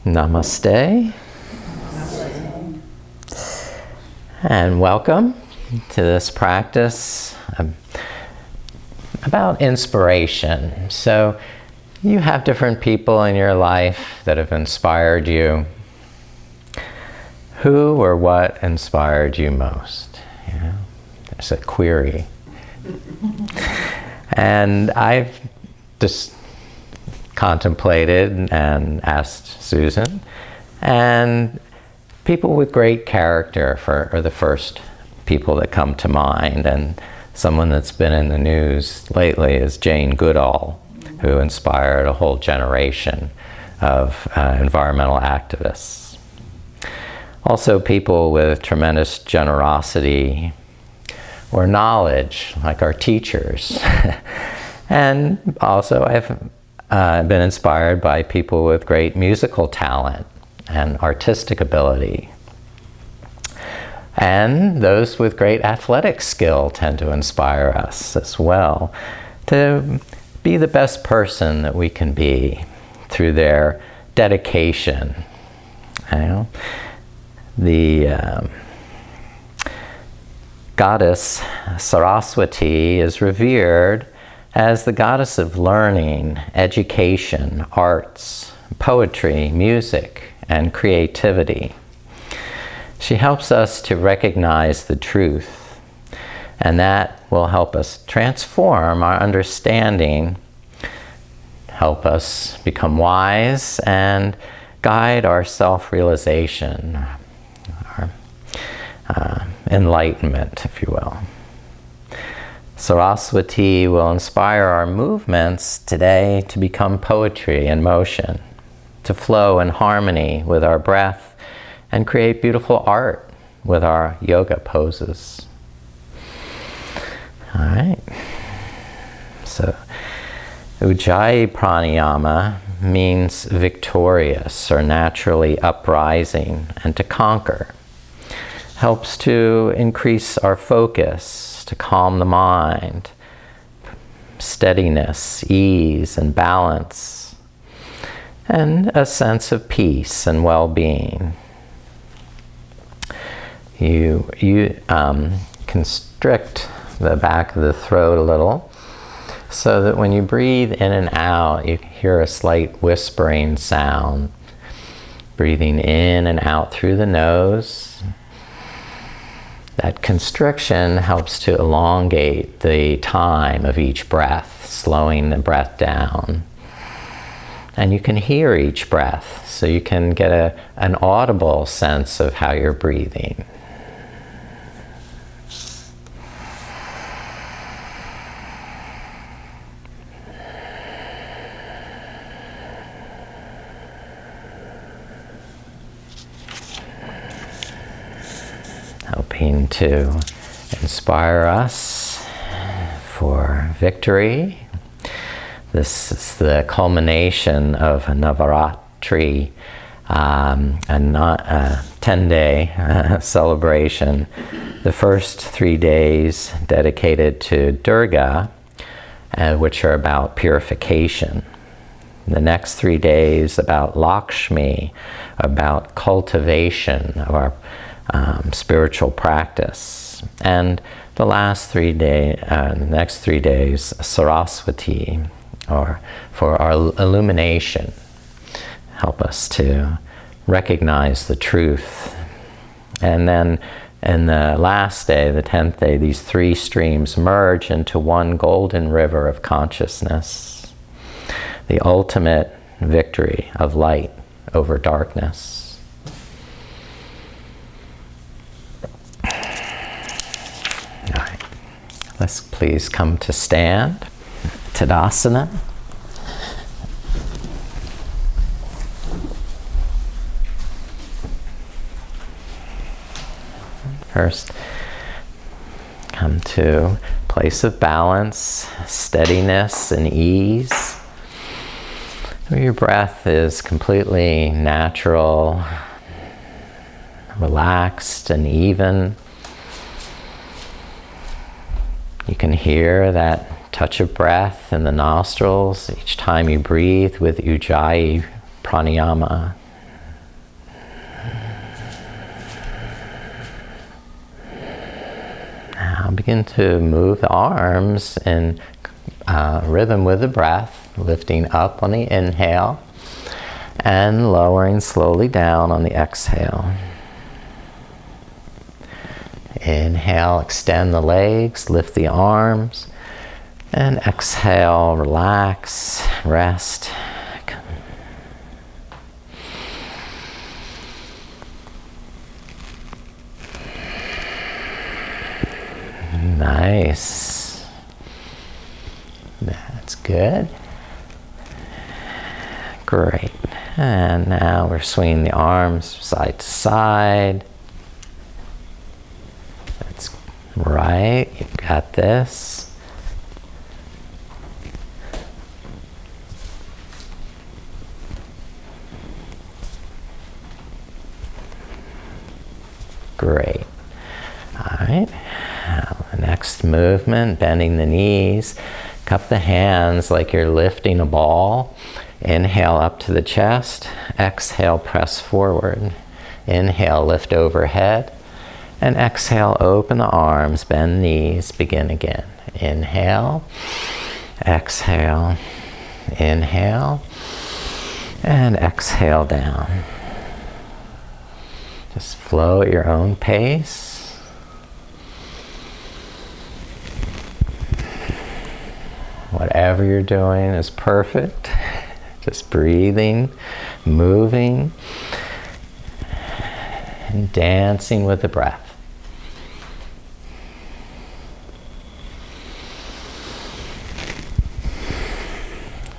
Namaste. And welcome to this practice about inspiration. So you have different people in your life that have inspired you. Who or what inspired you most? You know, there's a query. And I've just contemplated and asked Susan, and people with great character are the first people that come to mind. And someone that's been in the news lately is Jane Goodall, who inspired a whole generation of environmental activists. Also people with tremendous generosity or knowledge, like our teachers. And also I've been inspired by people with great musical talent and artistic ability. And those with great athletic skill tend to inspire us as well to be the best person that we can be through their dedication. You know, the goddess Saraswati is revered as the goddess of learning, education, arts, poetry, music, and creativity. She helps us to recognize the truth, and that will help us transform our understanding, help us become wise, and guide our self-realization, our enlightenment, if you will. Saraswati will inspire our movements today to become poetry in motion, to flow in harmony with our breath, and create beautiful art with our yoga poses. All right. So, Ujjayi pranayama means victorious or naturally uprising and to conquer. Helps to increase our focus, to calm the mind, steadiness, ease, and balance, and a sense of peace and well-being. You constrict the back of the throat a little so that when you breathe in and out, you hear a slight whispering sound. Breathing in and out through the nose. That constriction helps to elongate the time of each breath, slowing the breath down. And you can hear each breath, so you can get an audible sense of how you're breathing. Helping to inspire us for victory. This is the culmination of a Navaratri, a 10-day celebration. The first 3 days dedicated to Durga, which are about purification. The next 3 days about Lakshmi, about cultivation of our spiritual practice, and the next 3 days, Saraswati, or for our illumination, help us to recognize the truth. And then in the last day, the 10th day, these 3 streams merge into one golden river of consciousness, the ultimate victory of light over darkness. Let's please come to stand, Tadasana. First, come to place of balance, steadiness, and ease. Your breath is completely natural, relaxed, and even. You can hear that touch of breath in the nostrils each time you breathe with Ujjayi pranayama. Now begin to move the arms in rhythm with the breath, lifting up on the inhale and lowering slowly down on the exhale. Inhale, extend the legs, lift the arms, and exhale, relax, rest. Nice. That's good. Great. And now we're swinging the arms side to side. That's right. You've got this. Great. All right. Now the next movement, bending the knees. Cup the hands like you're lifting a ball. Inhale up to the chest. Exhale, press forward. Inhale, lift overhead. And exhale, open the arms, bend knees, begin again. Inhale, exhale, inhale, and exhale down. Just flow at your own pace. Whatever you're doing is perfect. Just breathing, moving, and dancing with the breath.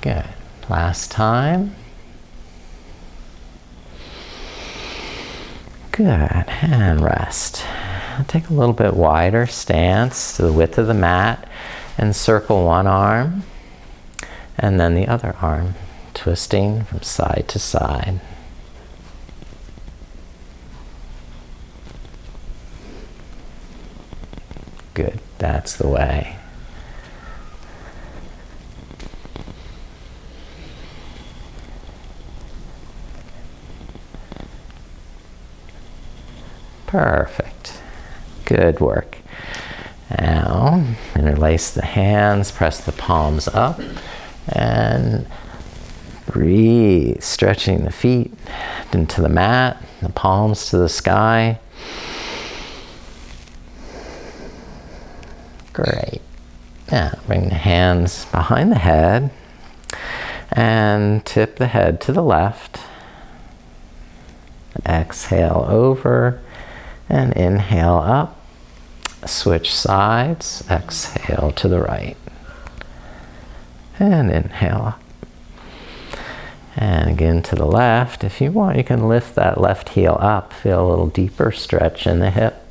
Good. Last time. Good. And rest. Take a little bit wider stance to the width of the mat and circle one arm and then the other arm, twisting from side to side. Good. That's the way. Perfect. Good work. Now, interlace the hands, press the palms up, and breathe, stretching the feet into the mat, the palms to the sky. Great. Now, bring the hands behind the head, and tip the head to the left. Exhale over, and inhale up. Switch sides, exhale to the right. And inhale up. And again to the left. If you want, you can lift that left heel up. Feel a little deeper stretch in the hip.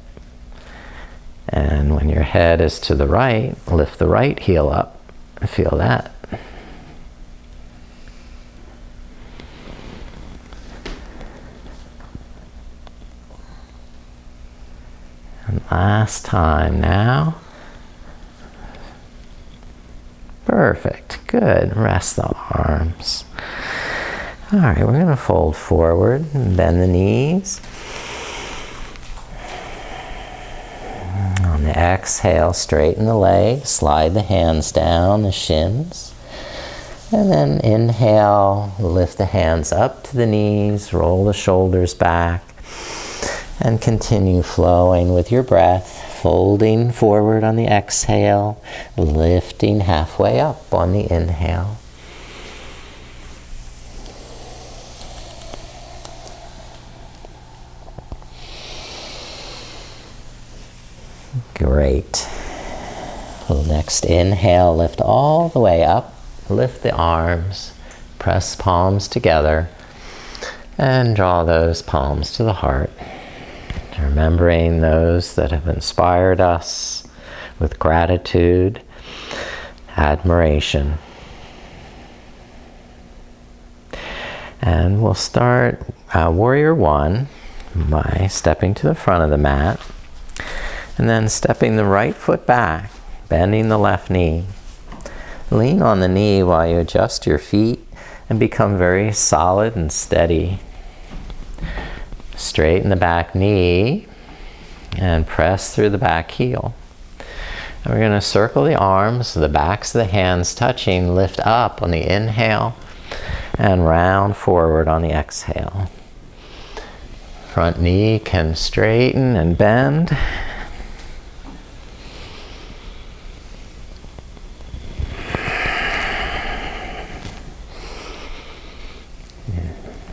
And when your head is to the right, lift the right heel up. Feel that. And last time now. Perfect. Good. Rest the arms. All right, we're going to fold forward and bend the knees. On the exhale, straighten the legs, slide the hands down the shins. And then inhale, lift the hands up to the knees, roll the shoulders back. And continue flowing with your breath, folding forward on the exhale, lifting halfway up on the inhale. Great. Next inhale, lift all the way up, lift the arms, press palms together, and draw those palms to the heart. Remembering those that have inspired us with gratitude, admiration. And we'll start Warrior One by stepping to the front of the mat and then stepping the right foot back, bending the left knee. Lean on the knee while you adjust your feet and become very solid and steady. Straighten the back knee and press through the back heel. We're going to circle the arms, the backs of the hands touching, lift up on the inhale, and round forward on the exhale. Front knee can straighten and bend.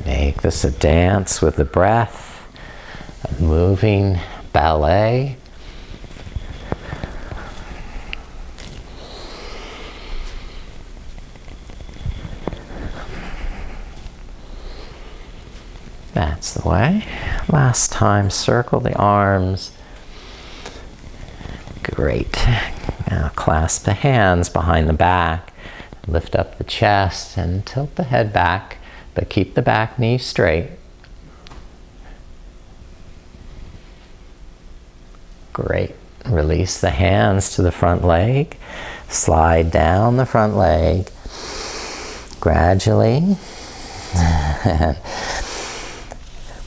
Make this a dance with the breath, a moving ballet. That's the way. Last time, circle the arms. Great. Now clasp the hands behind the back. Lift up the chest and tilt the head back, but keep the back knee straight. Great. Release the hands to the front leg. Slide down the front leg. Gradually.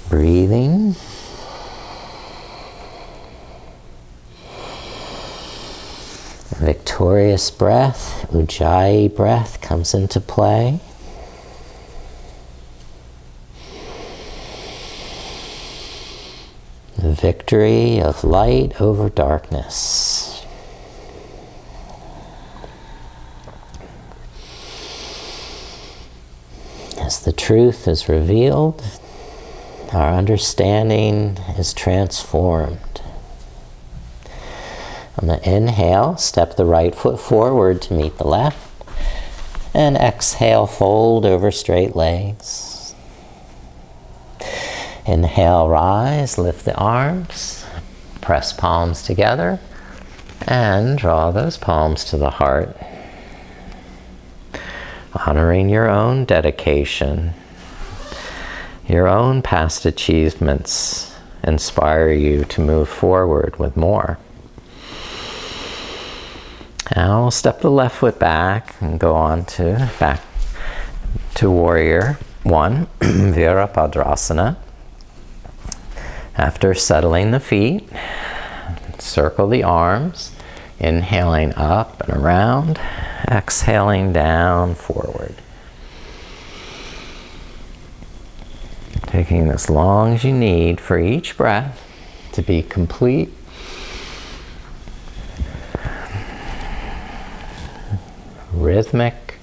Breathing. Victorious breath, Ujjayi breath comes into play. The victory of light over darkness. As the truth is revealed, our understanding is transformed. On the inhale, step the right foot forward to meet the left. And exhale, fold over straight legs. Inhale, rise, lift the arms, press palms together, and draw those palms to the heart. Honoring your own dedication. Your own past achievements inspire you to move forward with more. Now we'll step the left foot back and go on to back to Warrior 1, Virabhadrasana. After settling the feet, circle the arms, inhaling up and around, exhaling down forward. Taking as long as you need for each breath to be complete. Rhythmic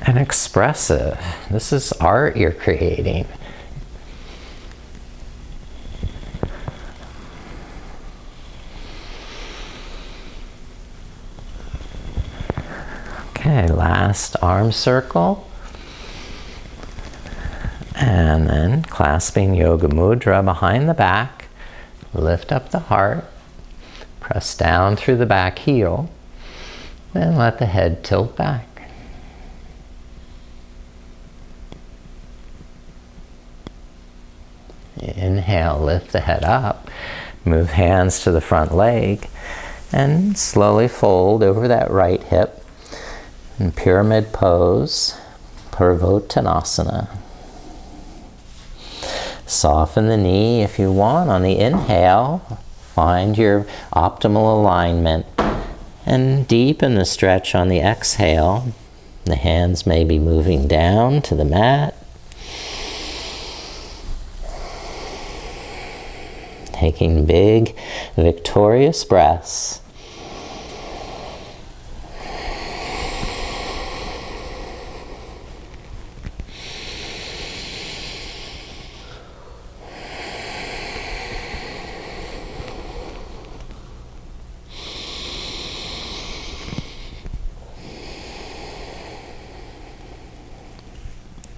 and expressive. This is art you're creating. Okay, last arm circle. And then clasping Yoga Mudra behind the back, lift up the heart, press down through the back heel, then let the head tilt back. Inhale, lift the head up, move hands to the front leg, and slowly fold over that right hip in pyramid pose, Purvottanasana. Soften the knee if you want on the inhale. Find your optimal alignment and deepen the stretch on the exhale. The hands may be moving down to the mat. Taking big, victorious breaths.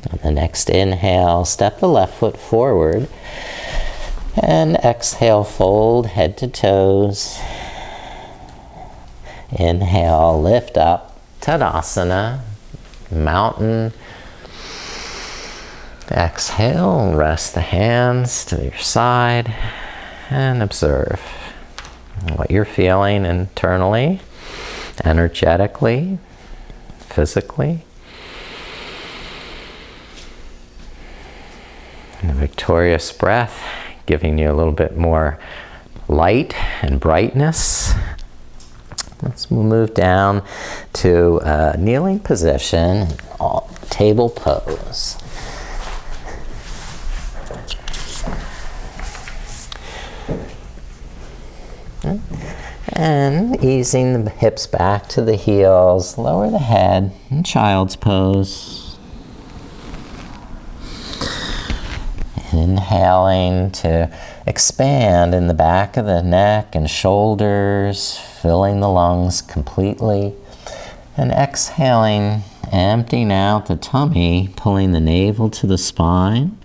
On the next inhale, step the left foot forward. And exhale, fold head to toes. Inhale, lift up, Tadasana, mountain. Exhale, rest the hands to your side and observe what you're feeling internally, energetically, physically. And a victorious breath, giving you a little bit more light and brightness. Let's move down to a kneeling position, table pose. And easing the hips back to the heels, lower the head in child's pose. Inhaling to expand in the back of the neck and shoulders, filling the lungs completely. And exhaling, emptying out the tummy, pulling the navel to the spine,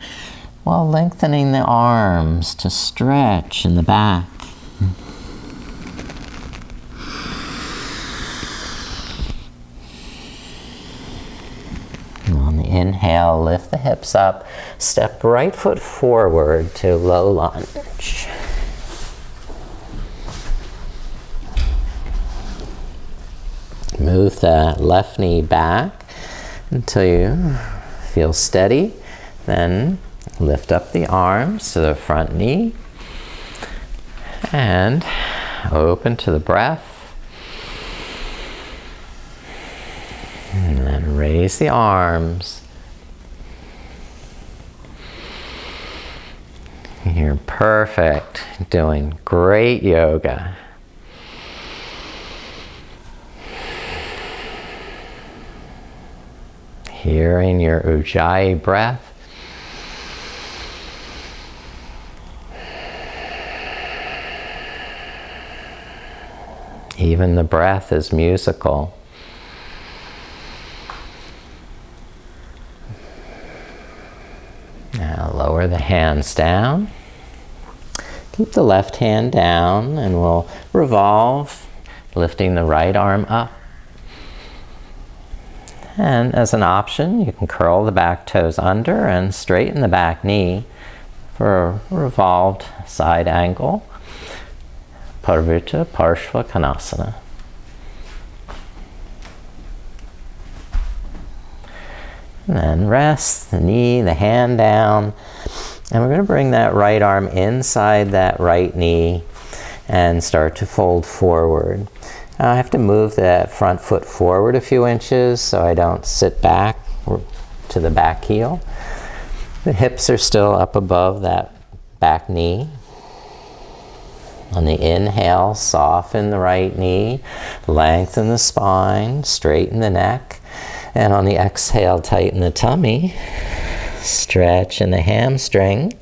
while lengthening the arms to stretch in the back. On the inhale, lift the hips up, step right foot forward to low lunge. Move the left knee back until you feel steady. Then lift up the arms to the front knee and open to the breath. And then raise the arms. You're perfect. Doing great yoga. Hearing your Ujjayi breath. Even the breath is musical. Now lower the hands down. Keep the left hand down and we'll revolve, lifting the right arm up. And as an option, you can curl the back toes under and straighten the back knee for a revolved side angle. Parvrita Parshva Konasana. And then rest the knee, the hand down. And we're going to bring that right arm inside that right knee and start to fold forward. Now I have to move that front foot forward a few inches so I don't sit back to the back heel. The hips are still up above that back knee. On the inhale, soften the right knee, lengthen the spine, straighten the neck. And on the exhale, tighten the tummy, stretch in the hamstring.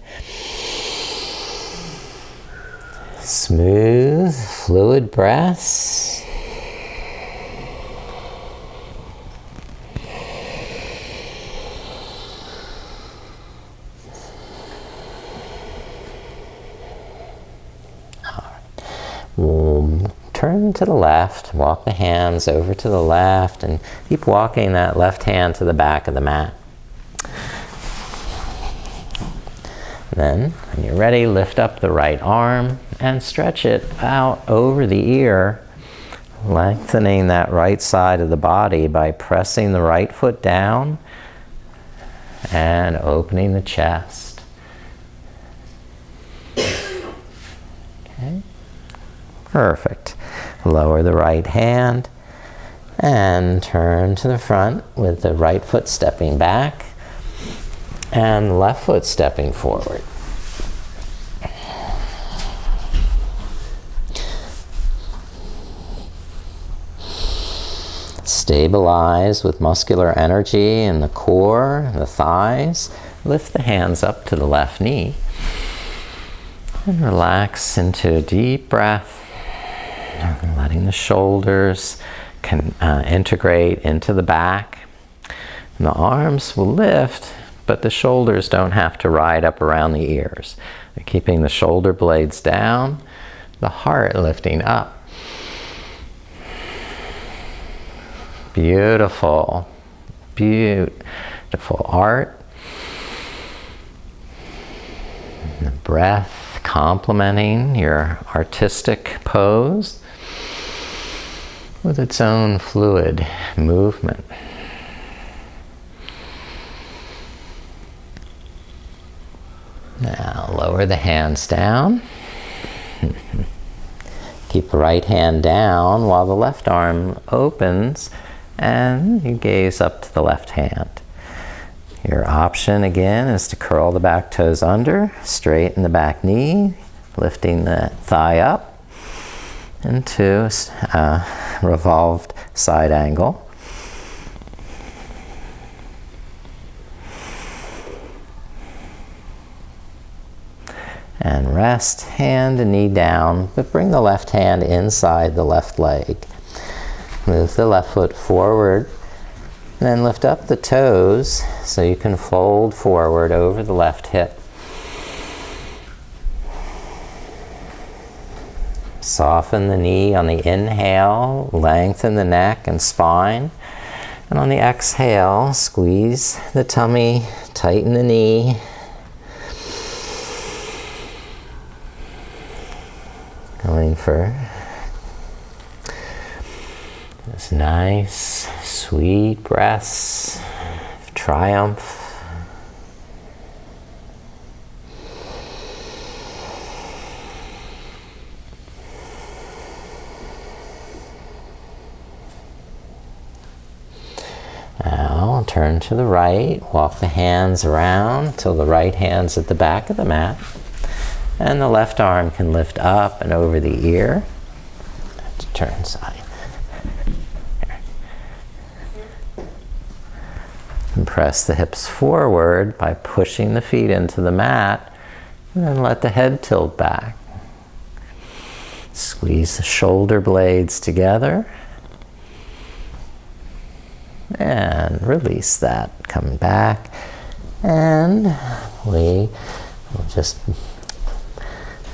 Smooth, fluid breaths. We'll turn to the left, walk the hands over to the left, and keep walking that left hand to the back of the mat. Then, when you're ready, lift up the right arm and stretch it out over the ear, lengthening that right side of the body by pressing the right foot down and opening the chest. Okay. Perfect. Lower the right hand and turn to the front with the right foot stepping back and left foot stepping forward. Stabilize with muscular energy in the core, the thighs. Lift the hands up to the left knee and relax into a deep breath. Letting the shoulders integrate into the back. And the arms will lift, but the shoulders don't have to ride up around the ears. We're keeping the shoulder blades down, the heart lifting up. Beautiful, beautiful art. And the breath complementing your artistic pose with its own fluid movement. Now lower the hands down. Keep the right hand down while the left arm opens, and you gaze up to the left hand. Your option again is to curl the back toes under, straighten the back knee, lifting the thigh up into a revolved side angle. And rest, hand and knee down, but bring the left hand inside the left leg. Move the left foot forward, and then lift up the toes so you can fold forward over the left hip. Soften the knee on the inhale, lengthen the neck and spine. And on the exhale, squeeze the tummy, tighten the knee. Going for this nice, sweet breaths of triumph. Now turn to the right, walk the hands around till the right hand's at the back of the mat. And the left arm can lift up and over the ear. I have to turn side. And press the hips forward by pushing the feet into the mat. And then let the head tilt back. Squeeze the shoulder blades together. And release that. Coming back. And we will just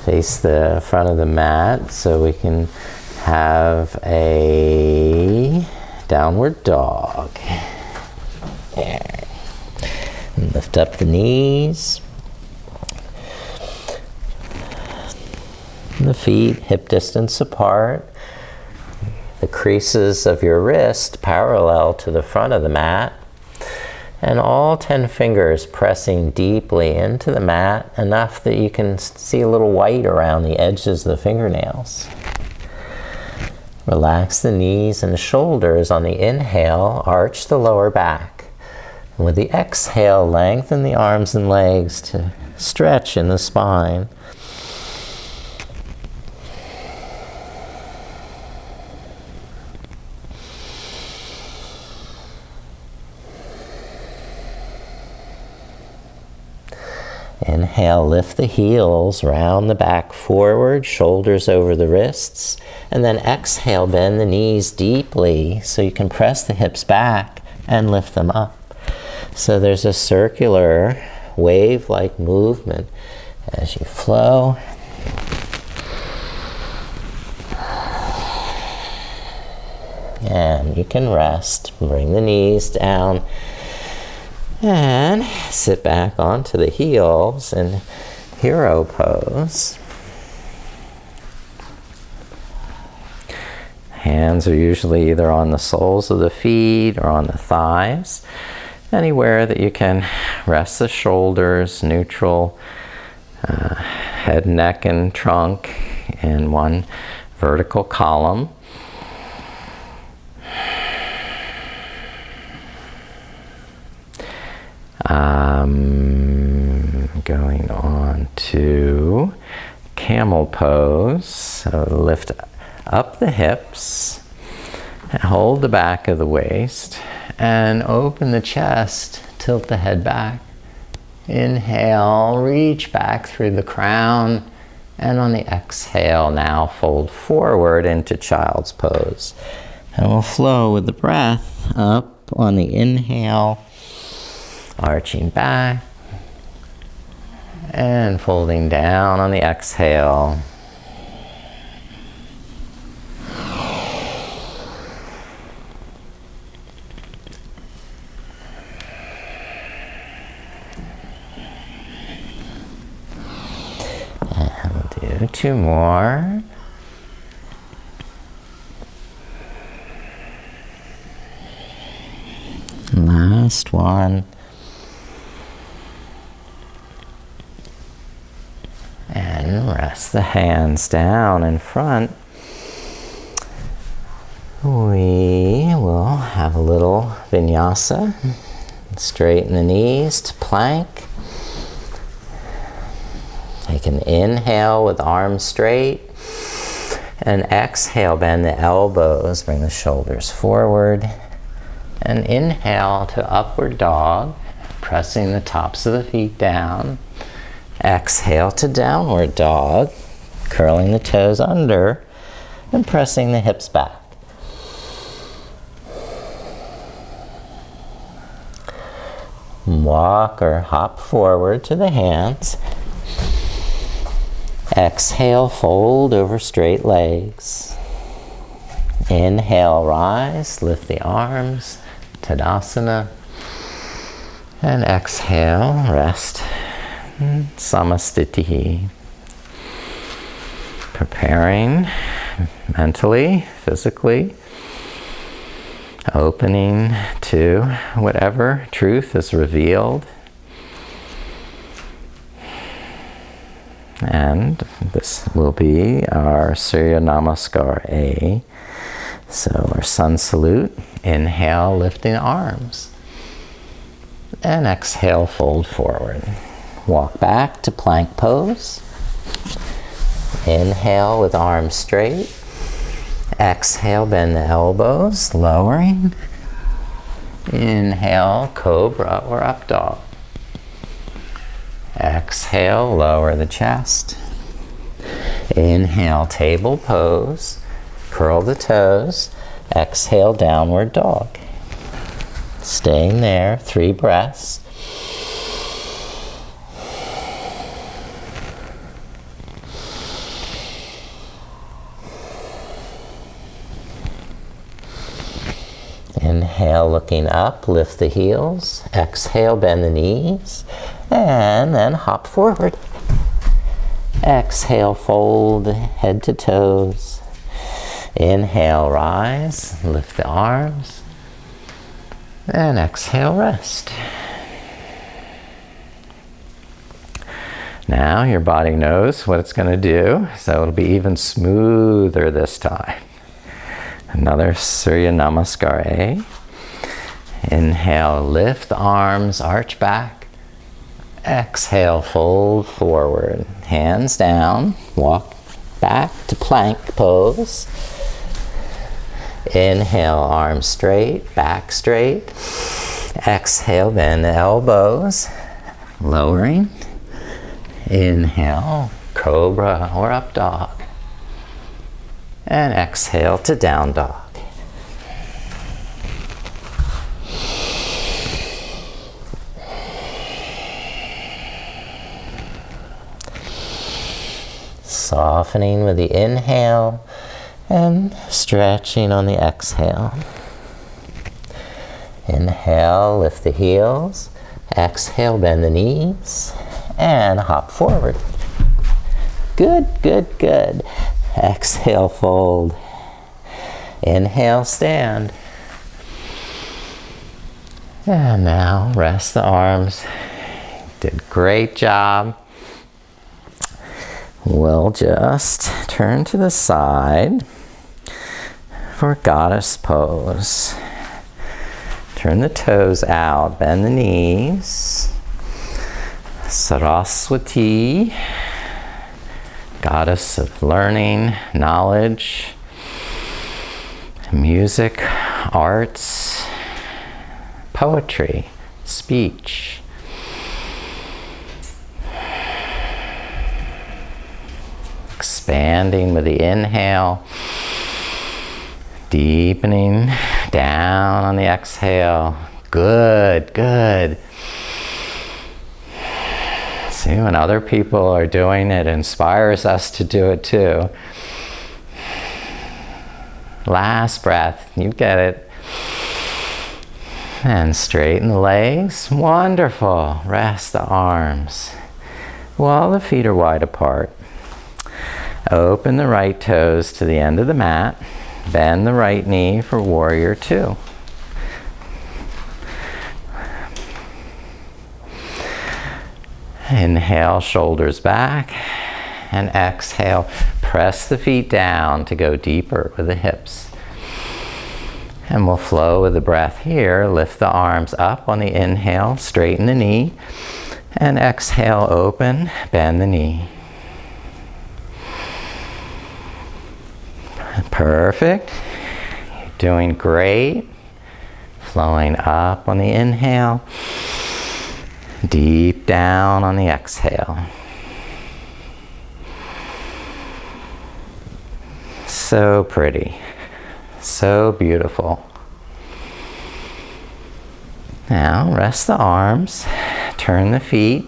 face the front of the mat so we can have a downward dog. There. And lift up the knees. The feet hip distance apart. The creases of your wrist parallel to the front of the mat. And all 10 fingers pressing deeply into the mat, enough that you can see a little white around the edges of the fingernails. Relax the knees and shoulders on the inhale, arch the lower back. And with the exhale, lengthen the arms and legs to stretch in the spine. Inhale, lift the heels, round the back forward, shoulders over the wrists. And then exhale, bend the knees deeply so you can press the hips back and lift them up. So there's a circular wave-like movement as you flow. And you can rest. Bring the knees down. And sit back onto the heels in hero pose. Hands are usually either on the soles of the feet or on the thighs. Anywhere that you can rest the shoulders, neutral, head, neck, and trunk in one vertical column. Going on to camel pose. So lift up the hips, and hold the back of the waist, and open the chest, tilt the head back. Inhale, reach back through the crown, and on the exhale now fold forward into child's pose. And we'll flow with the breath up on the inhale, arching back, and folding down on the exhale. And we'll do 2 more. Last one. And rest the hands down in front. we will have a little vinyasa. Straighten the knees to plank. Take an inhale with arms straight. And exhale, bend the elbows, bring the shoulders forward. And inhale to upward dog, pressing the tops of the feet down. Exhale to downward dog, curling the toes under and pressing the hips back. Walk or hop forward to the hands. Exhale, fold over straight legs. Inhale, rise, lift the arms, Tadasana. And exhale, rest, Samastiti. Preparing mentally, physically, opening to whatever truth is revealed. And this will be our Surya Namaskar A. So our sun salute, inhale, lifting arms. And exhale, fold forward. Walk back to plank pose. Inhale with arms straight. Exhale, bend the elbows, lowering. Inhale, cobra or up dog. Exhale, lower the chest. Inhale, table pose. Curl the toes. Exhale, downward dog. Staying there, 3 breaths. Inhale, looking up, lift the heels. Exhale, bend the knees. And then hop forward. Exhale, fold head to toes. Inhale, rise, lift the arms. And exhale, rest. Now your body knows what it's going to do, so it'll be even smoother this time. Another Surya Namaskar A. Inhale, lift the arms, arch back. Exhale, fold forward. Hands down, walk back to plank pose. Inhale, arms straight, back straight. Exhale, bend the elbows, lowering. Inhale, cobra or up dog. And exhale to down dog. Softening with the inhale and stretching on the exhale. Inhale, lift the heels. Exhale, bend the knees and hop forward. Good, good, good. Exhale, fold. Inhale, stand. And now rest the arms. Did great job. We'll just turn to the side for goddess pose. Turn the toes out, bend the knees. Saraswati, goddess of learning, knowledge, music, arts, poetry, speech. Expanding with the inhale, deepening down on the exhale. Good, good. See, when other people are doing it, it inspires us to do it too. Last breath, you get it. And straighten the legs. Wonderful. Rest the arms while the feet are wide apart. Open the right toes to the end of the mat. Bend the right knee for warrior 2. Inhale, shoulders back. And exhale, press the feet down to go deeper with the hips. And we'll flow with the breath here. Lift the arms up on the inhale, straighten the knee. And exhale, open, bend the knee. Perfect. You're doing great. Flowing up on the inhale. Deep down on the exhale. So pretty. So beautiful. Now rest the arms, turn the feet,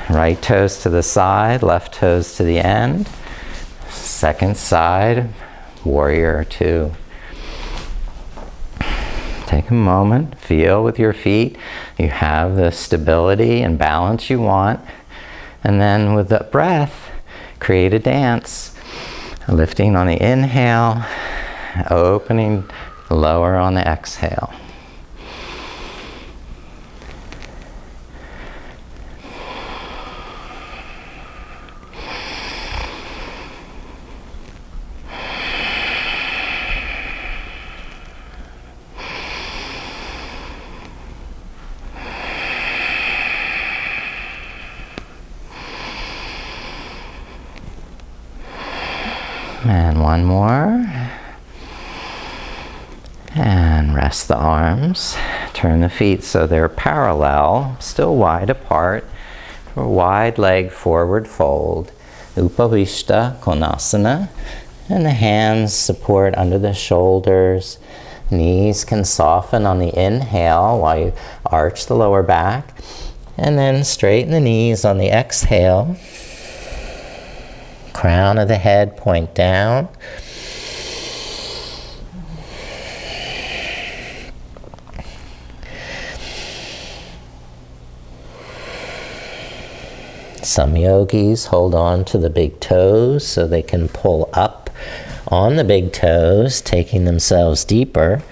right toes to the side, left toes to the end. Second side, warrior two. Take a moment, feel with your feet. You have the stability and balance you want. And then with the breath, create a dance. Lifting on the inhale, opening, lower on the exhale. And one more. And rest the arms. Turn the feet so they're parallel, still wide apart. For wide leg forward fold. Upavishta Konasana. And the hands support under the shoulders. Knees can soften on the inhale while you arch the lower back. And then straighten the knees on the exhale. Crown of the head point down. Some yogis hold on to the big toes so they can pull up on the big toes, taking themselves deeper.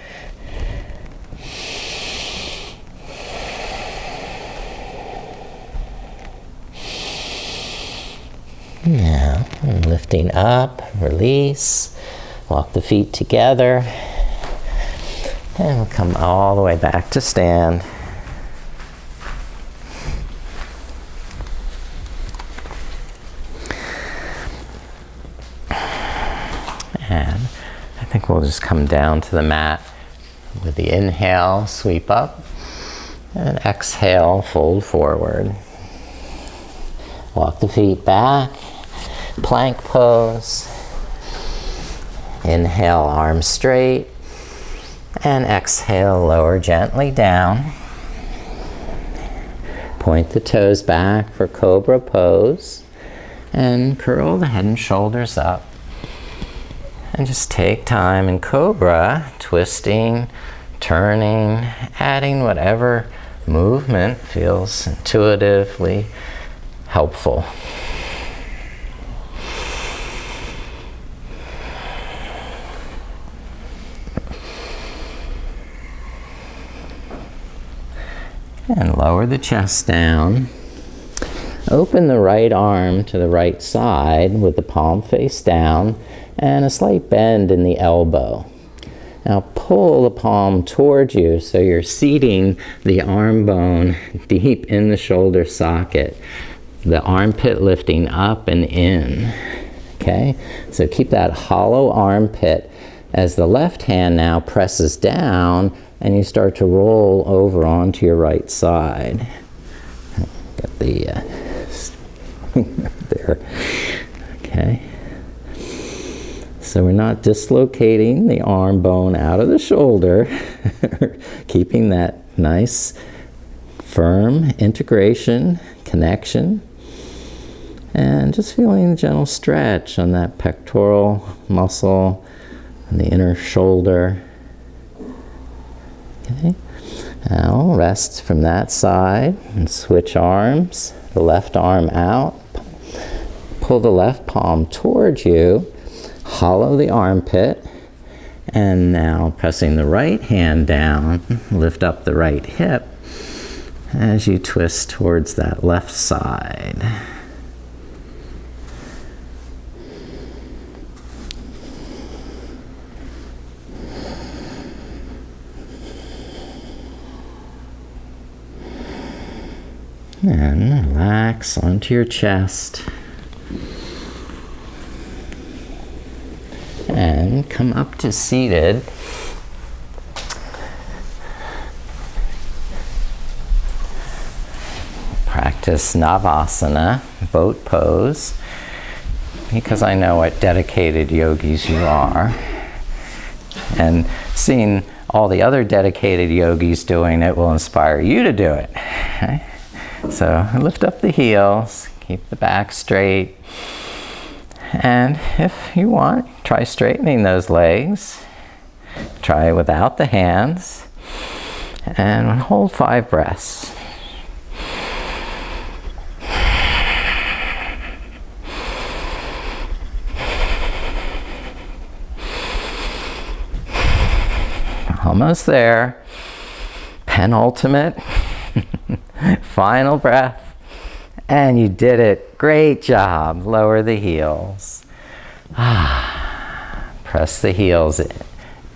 Now, lifting up, release, walk the feet together, and we'll come all the way back to stand. And I think we'll just come down to the mat with the inhale, sweep up, and exhale, fold forward. Walk the feet back. Plank pose. Inhale, arms straight. And exhale, lower gently down. Point the toes back for cobra pose. And curl the head and shoulders up. And just take time in cobra, twisting, turning, adding whatever movement feels intuitively helpful. And lower the chest down. Open the right arm to the right side with the palm face down and a slight bend in the elbow. Now pull the palm towards you so you're seating the arm bone deep in the shoulder socket. The armpit lifting up and in. Okay? So keep that hollow armpit as the left hand now presses down and you start to roll over onto your right side. Get the there. Okay. So we're not dislocating the arm bone out of the shoulder, keeping that nice, firm integration, connection, and just feeling a gentle stretch on that pectoral muscle and the inner shoulder. Okay. Now rest from that side and switch arms, the left arm out. Pull the left palm towards you, hollow the armpit, and now pressing the right hand down, lift up the right hip as you twist towards that left side. And relax onto your chest. And come up to seated. Practice Navasana, boat pose, because I know what dedicated yogis you are. And seeing all the other dedicated yogis doing it will inspire you to do it. Okay? So lift up the heels, keep the back straight. And if you want, try straightening those legs. Try without the hands. And hold 5 breaths. Almost there. Penultimate. Final breath. And you did it. Great job. Lower the heels. Press the heels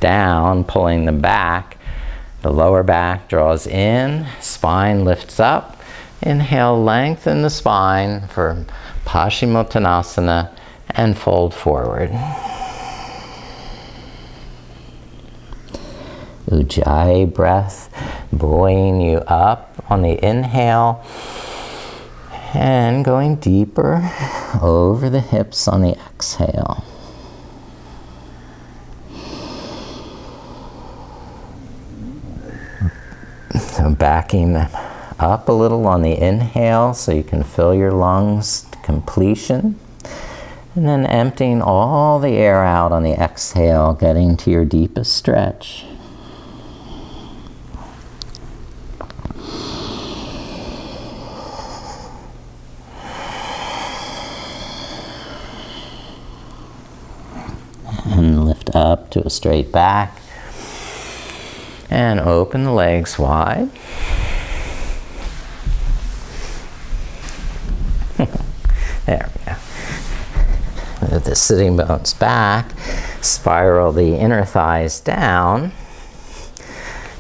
down, pulling them back. The lower back draws in. Spine lifts up. Inhale, lengthen the spine for Paschimottanasana and fold forward. Ujjayi breath, buoying you up on the inhale and going deeper over the hips on the exhale. So backing up a little on the inhale so you can fill your lungs to completion. And then emptying all the air out on the exhale, getting to your deepest stretch. And lift up to a straight back. And open the legs wide. There we go. Move the sitting bones back. Spiral the inner thighs down.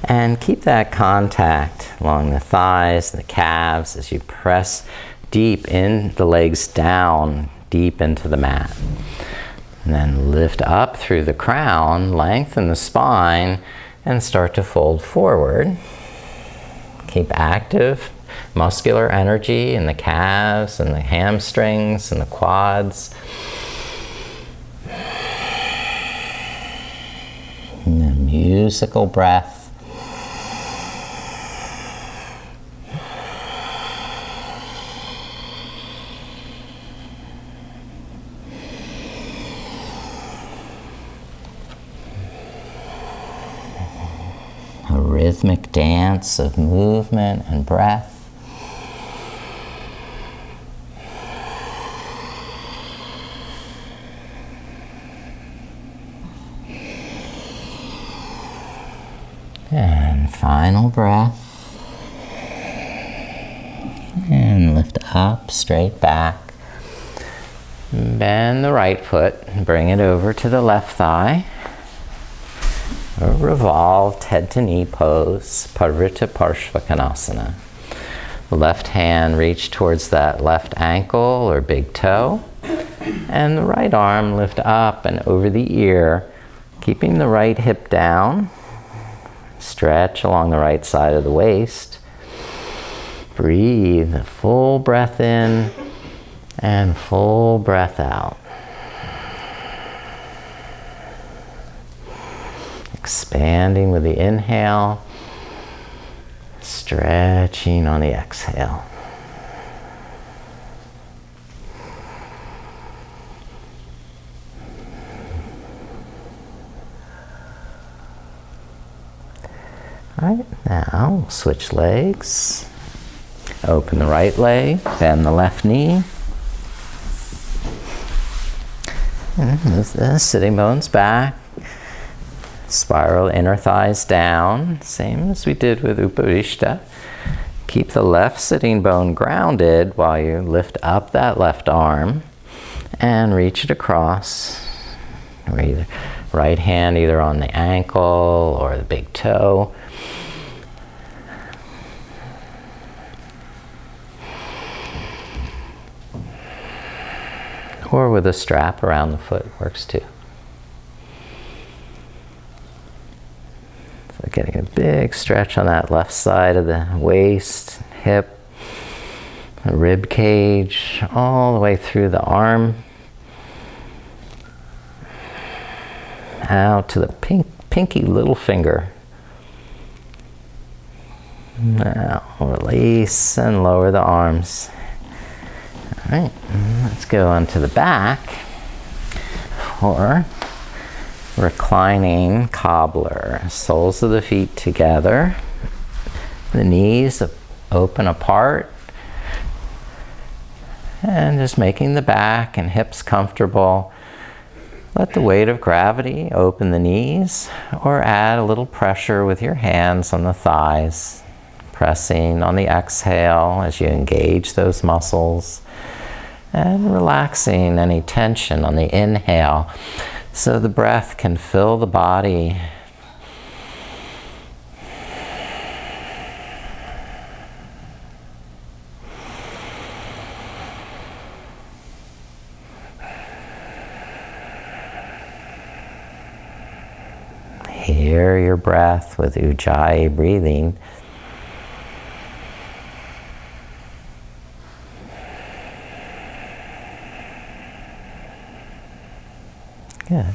And keep that contact along the thighs and the calves as you press deep in the legs down, deep into the mat. And then lift up through the crown, lengthen the spine, and start to fold forward. Keep active muscular energy in the calves and the hamstrings and the quads. And a musical breath. A rhythmic dance of movement and breath. And final breath. And lift up, straight back. Bend the right foot and bring it over to the left thigh. A revolved head to knee pose, Parivrtta Parshvakonasana. Left hand reach towards that left ankle or big toe. And the right arm lift up and over the ear, keeping the right hip down. Stretch along the right side of the waist. Breathe a full breath in and full breath out. Expanding with the inhale, stretching on the exhale. All right, now we'll switch legs. Open the right leg, bend the left knee. And move the sitting bones back. Spiral inner thighs down, same as we did with Uparishta. Keep the left sitting bone grounded while you lift up that left arm and reach it across. Or either right hand either on the ankle or the big toe. or with a strap around the foot works too. So getting a big stretch on that left side of the waist, hip, the rib cage, all the way through the arm, out to the pinky little finger. Now release and lower the arms. All right, let's go onto the back for reclining cobbler. Soles of the feet together, the knees open apart, and just making the back and hips comfortable. Let the weight of gravity open the knees, or add a little pressure with your hands on the thighs, pressing on the exhale as you engage those muscles, and relaxing any tension on the inhale so the breath can fill the body. Hear your breath with Ujjayi breathing. Good.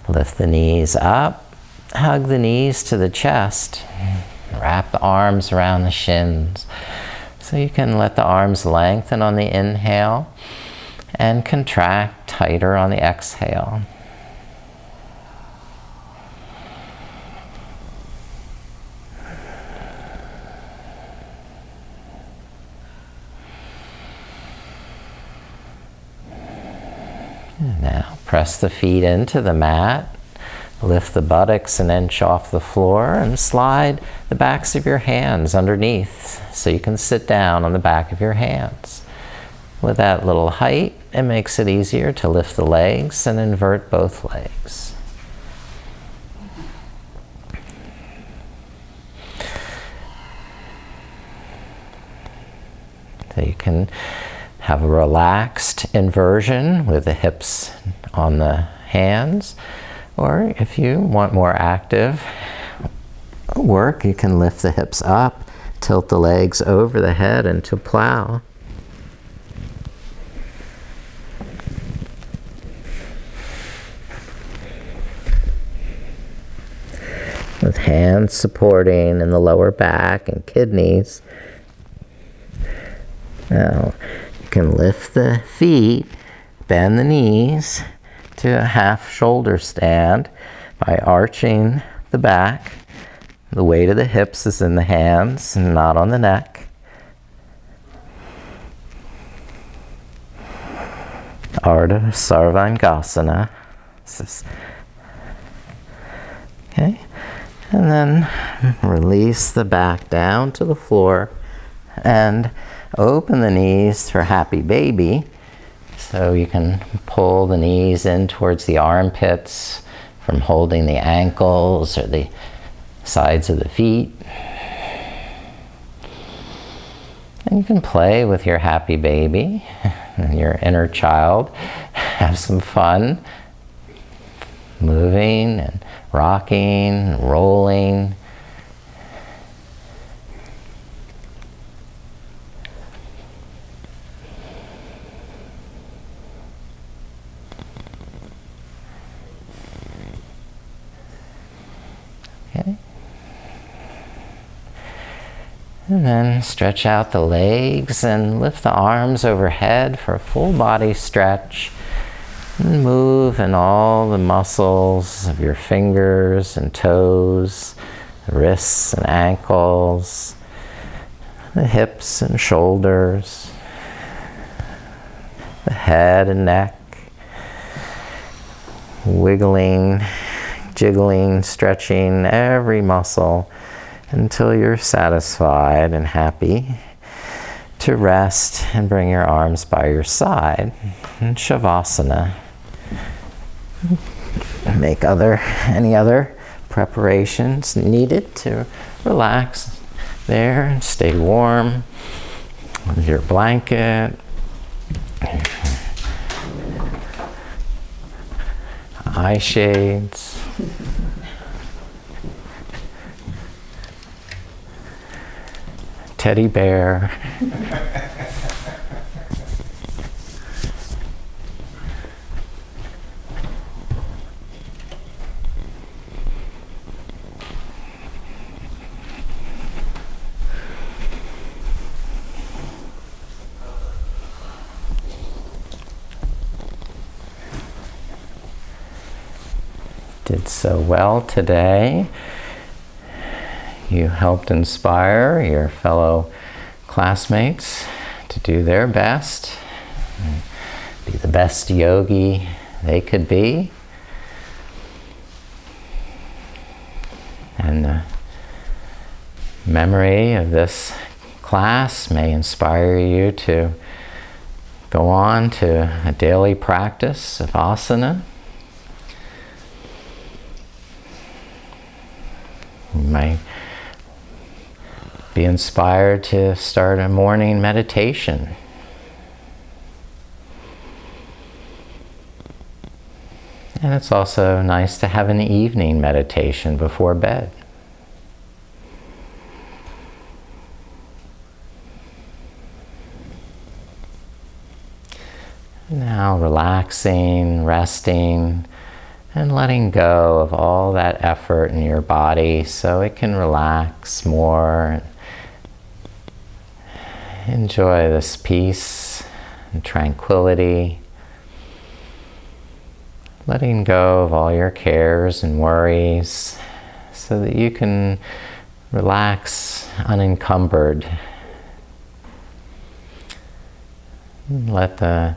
Lift the knees up, hug the knees to the chest, wrap the arms around the shins. So you can let the arms lengthen on the inhale and contract tighter on the exhale. Now press the feet into the mat, lift the buttocks an inch off the floor, and slide the backs of your hands underneath so you can sit down on the back of your hands. With that little height, it makes it easier to lift the legs and invert both legs. So you can have a relaxed inversion with the hips on the hands, or if you want more active work, you can lift the hips up, tilt the legs over the head into plow. With hands supporting in the lower back and kidneys. Now, you can lift the feet, bend the knees to a half shoulder stand by arching the back. The weight of the hips is in the hands and not on the neck. Ardha Sarvangasana. Okay, and then release the back down to the floor and open the knees for happy baby. So you can pull the knees in towards the armpits from holding the ankles or the sides of the feet. And you can play with your happy baby and your inner child. Have some fun moving and rocking and rolling. Okay. And then stretch out the legs and lift the arms overhead for a full body stretch. And move in all the muscles of your fingers and toes, wrists and ankles, the hips and shoulders, the head and neck, wiggling, jiggling, stretching every muscle until you're satisfied and happy to rest and bring your arms by your side in Shavasana. Make any other preparations needed to relax there and stay warm with your blanket, eye shades. Teddy bear. Did so well today. You helped inspire your fellow classmates to do their best, be the best yogi they could be. And the memory of this class may inspire you to go on to a daily practice of asana. You might be inspired to start a morning meditation. And it's also nice to have an evening meditation before bed. Now relaxing, resting, and letting go of all that effort in your body so it can relax more. Enjoy this peace and tranquility. Letting go of all your cares and worries so that you can relax unencumbered. Let the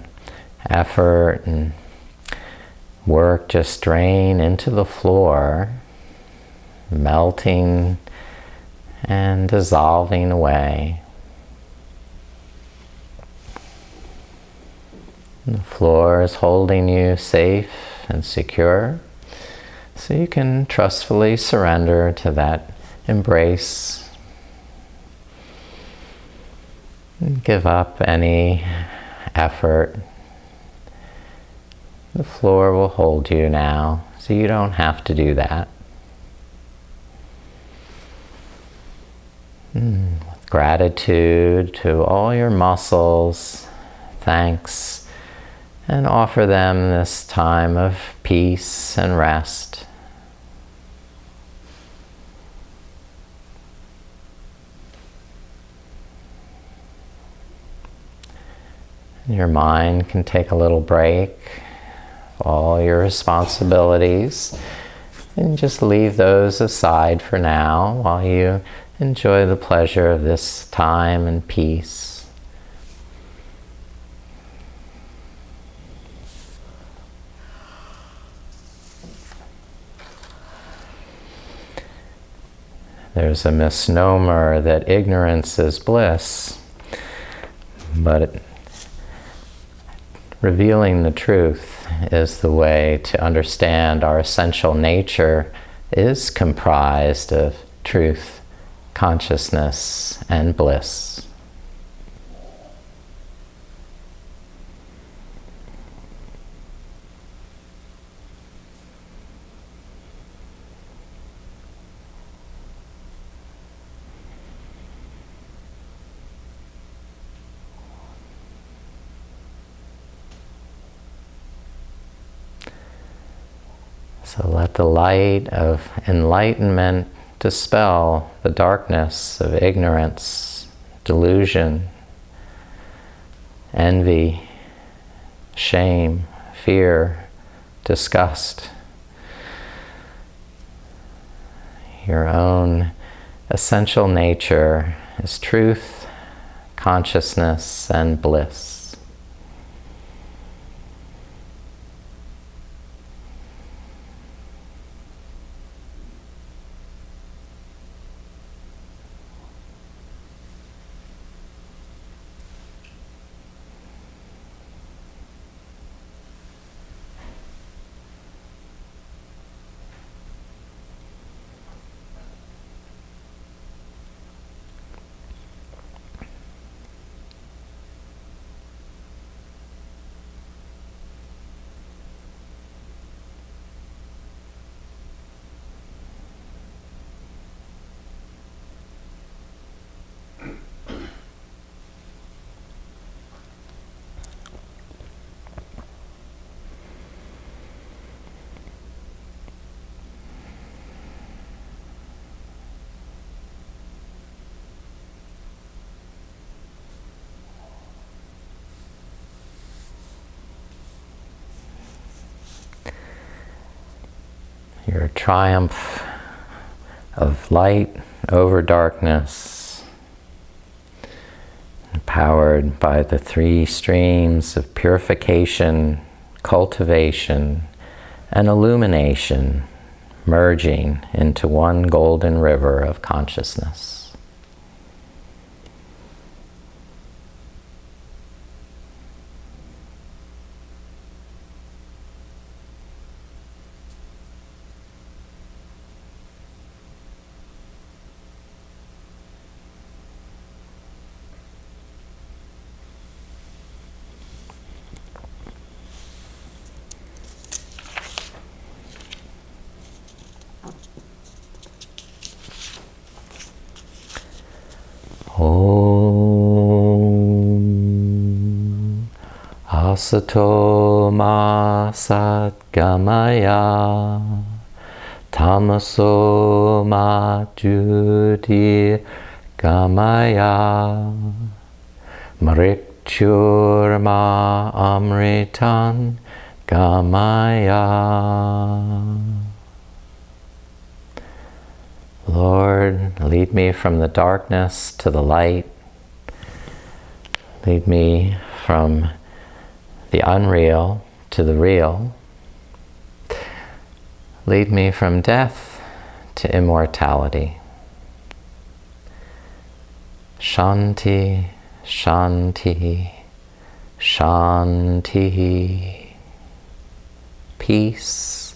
effort and work just drain into the floor, melting and dissolving away. The floor is holding you safe and secure, so you can trustfully surrender to that embrace. And give up any effort. The floor will hold you now, so you don't have to do that. With gratitude to all your muscles, thanks, and offer them this time of peace and rest. Your mind can take a little break. All your responsibilities, and just leave those aside for now while you enjoy the pleasure of this time and peace. There's a misnomer that ignorance is bliss, but revealing the truth is the way to understand our essential nature is comprised of truth, consciousness, and bliss. So let the light of enlightenment dispel the darkness of ignorance, delusion, envy, shame, fear, disgust. Your own essential nature is truth, consciousness, and bliss. your triumph of light over darkness, empowered by the three streams of purification, cultivation, and illumination, merging into one golden river of consciousness. Om Asato Ma Satgamaya Tamaso Ma Jyoti Gamaya Mrityur Ma Amritan Gamaya. Lord, lead me from the darkness to the light. Lead me from the unreal to the real. Lead me from death to immortality. Shanti, Shanti, Shanti. Peace,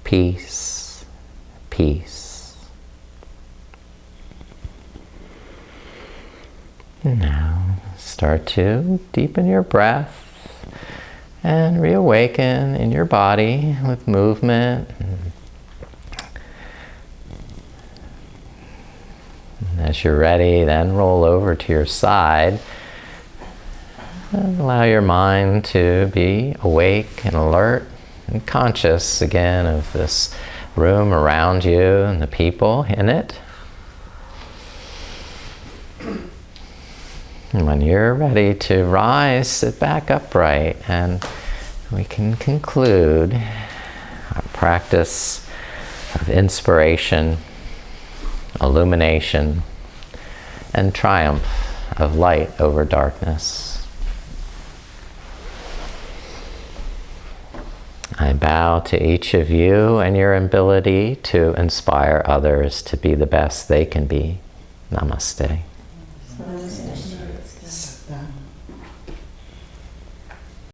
peace, peace. Now start to deepen your breath and reawaken in your body with movement. And as you're ready, then roll over to your side and allow your mind to be awake and alert and conscious again of this room around you and the people in it. And when you're ready to rise, sit back upright, and we can conclude our practice of inspiration, illumination, and triumph of light over darkness. I bow to each of you and your ability to inspire others to be the best they can be. Namaste. Namaste.